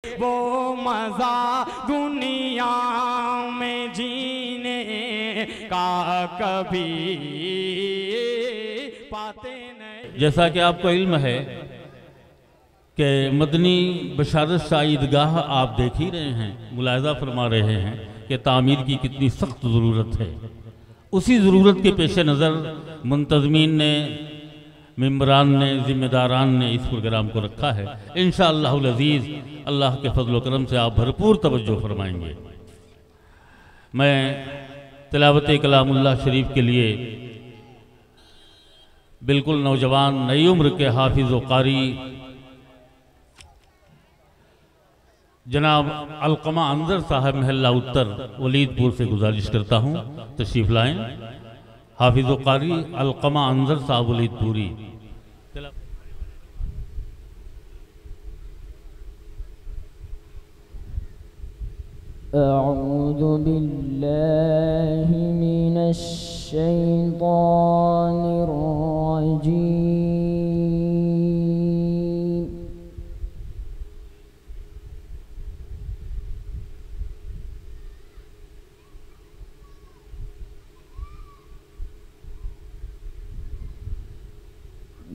वो मजा दुनिया में जीने का कभी पाते नहीं। जैसा कि आपको इल्म है कि मदनी बशारत शाह ईदगाह आप देख ही रहे हैं, मुलाहजा फरमा रहे हैं कि तामीर की कितनी सख्त ज़रूरत है। उसी ज़रूरत के पेश नज़र मुंतज़मीन ने, मेम्बरान ने, ज़िम्मेदारान ने इस प्रोग्राम को रखा है। इंशाअल्लाहुल अज़ीज़ अल्लाह के फजल करम से आप भरपूर तवज्जो फरमाएंगे। मैं तिलावत कलामुल्लाह शरीफ के लिए बिल्कुल नौजवान नई उम्र के हाफिज़ व कारी जनाब अलकमा अंजर साहब महल्ला उत्तर वलीदपुर से गुजारिश करता हूँ तशरीफ़ लाएँ। हाफिज़ व कारी अलकमा अंजर साहब वलीदपुरी। अऊज़ु बिल्लाहि मिनश शैतानिर रजीम।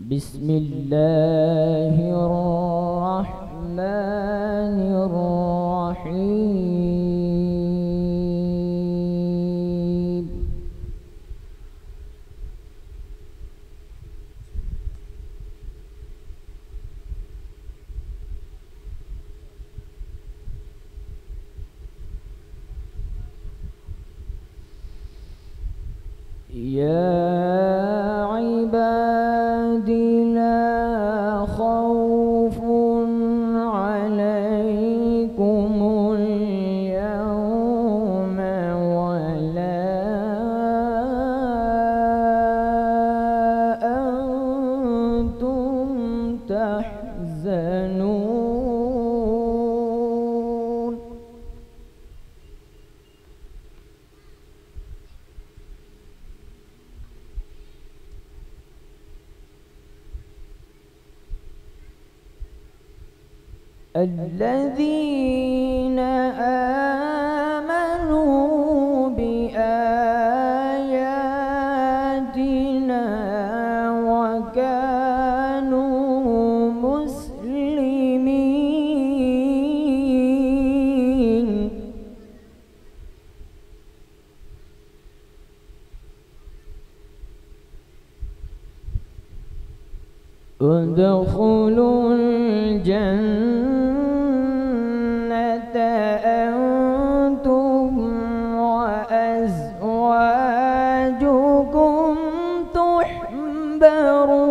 बिस्मिल्लाहिर रहमानिर रहीम। या इबादी ला खौफुन अलैकुमुल यौमा वला अंतुम तहज़नून। الذين آمنوا بآياتنا وكانوا مسلمين ادخلوا الجنة أنتم وأزواجكم تحبرون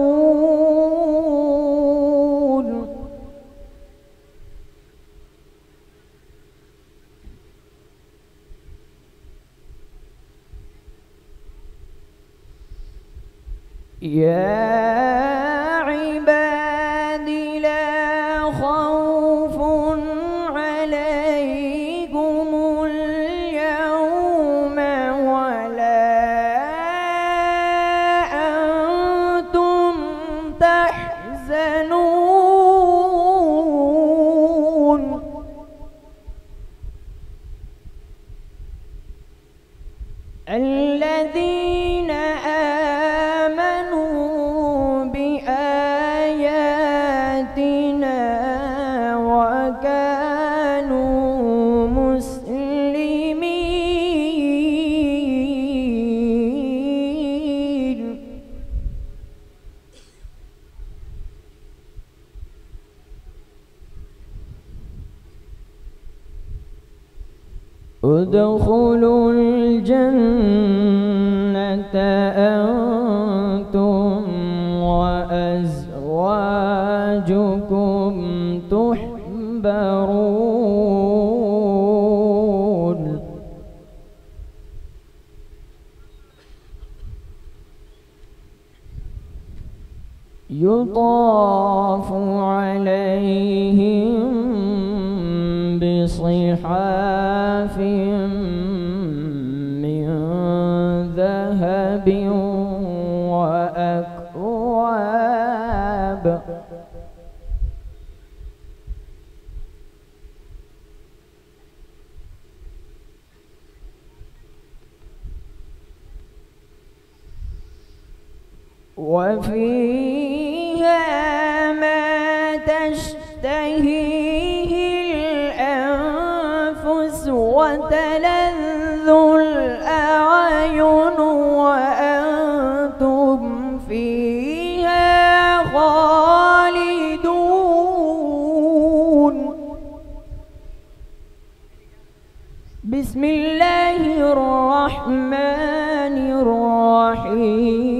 يا عبادي لا خوف عليكم اليوم ولا أنتم تحزنون الذين آمنوا بآياتنا وكانوا مسلمين ادخلوا الجنة أنتم وأزواجكم تحبرون يطاف عليهم بصحاف من ذهب وأكواب وفيها ما تشتهيه الأنفس وتلذ الأعين وأنتم فيها خالدون. بسم الله الرحمن الرحيم.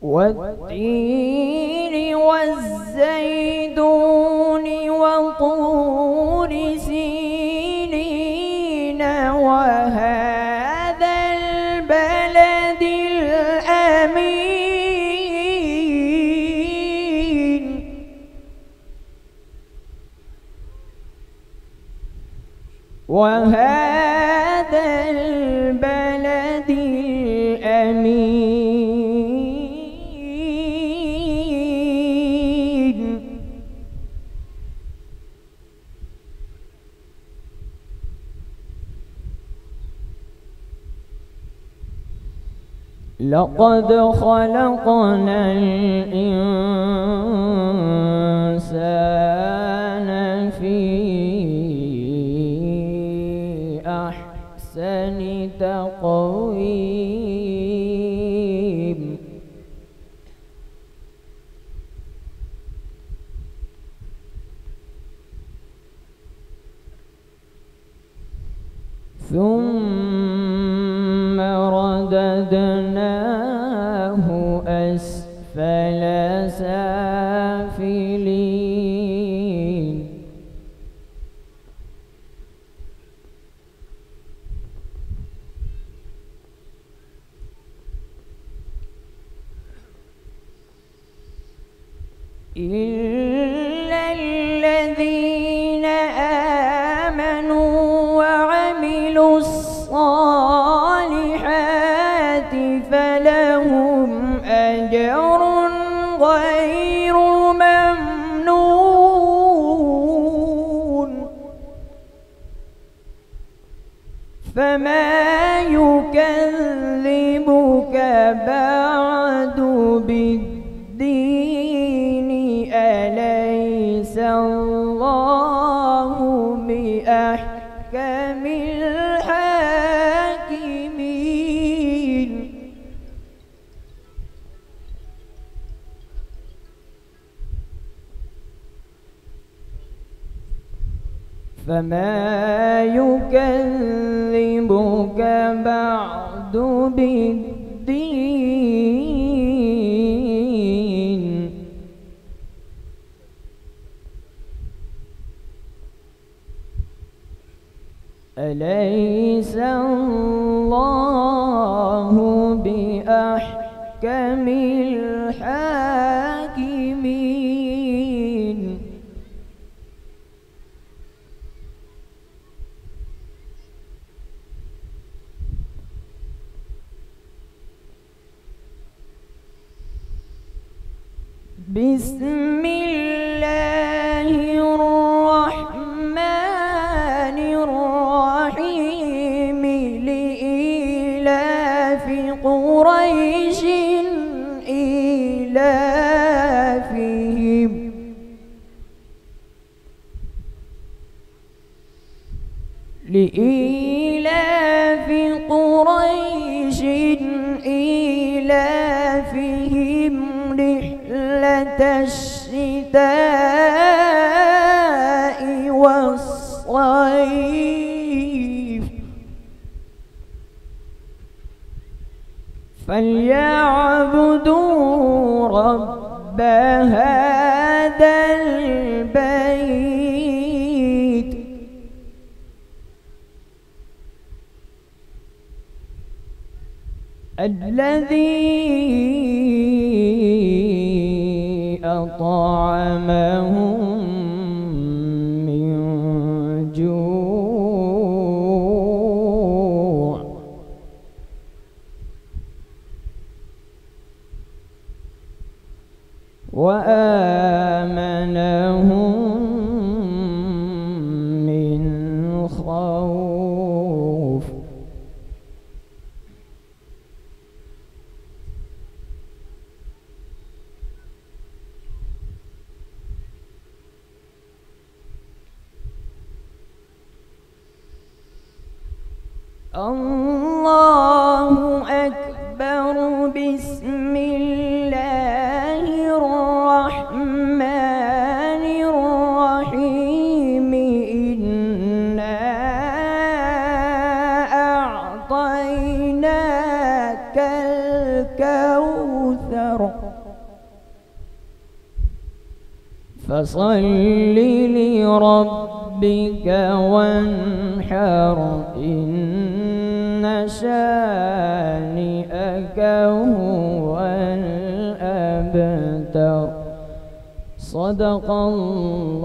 والتين والزيتون وطور سينين وهذا البلد الأمين. وهذا البلد الأمين. لقد خلقنا الإنسان في أحسن تقويم. ثم رددناه أسفل سافلين. إلا الذين آمنوا وعملوا الصالحات فلهم أجر غير ممنون. فما يكذبك بعد بالدين؟ أليس الله بأحكم الحاكمين. فما يكذبك بعد بالدين؟ أليس الله بأحكم الحاكمين. بسم الله الرحمن الرحيم. لإيلاف قريش إيلافهم لإيلاف قريش إيلافهم رحلة الشتاء والصيف. فليعبدوا رب هذا البيت الذي أطعمهم من جوع وآمنهم الله أكبر. بسم الله الرحمن الرحيم. إنا أعطيناك الكوثر فصل لربك وانحر. إن شانئك هو الأبتر. صدق الله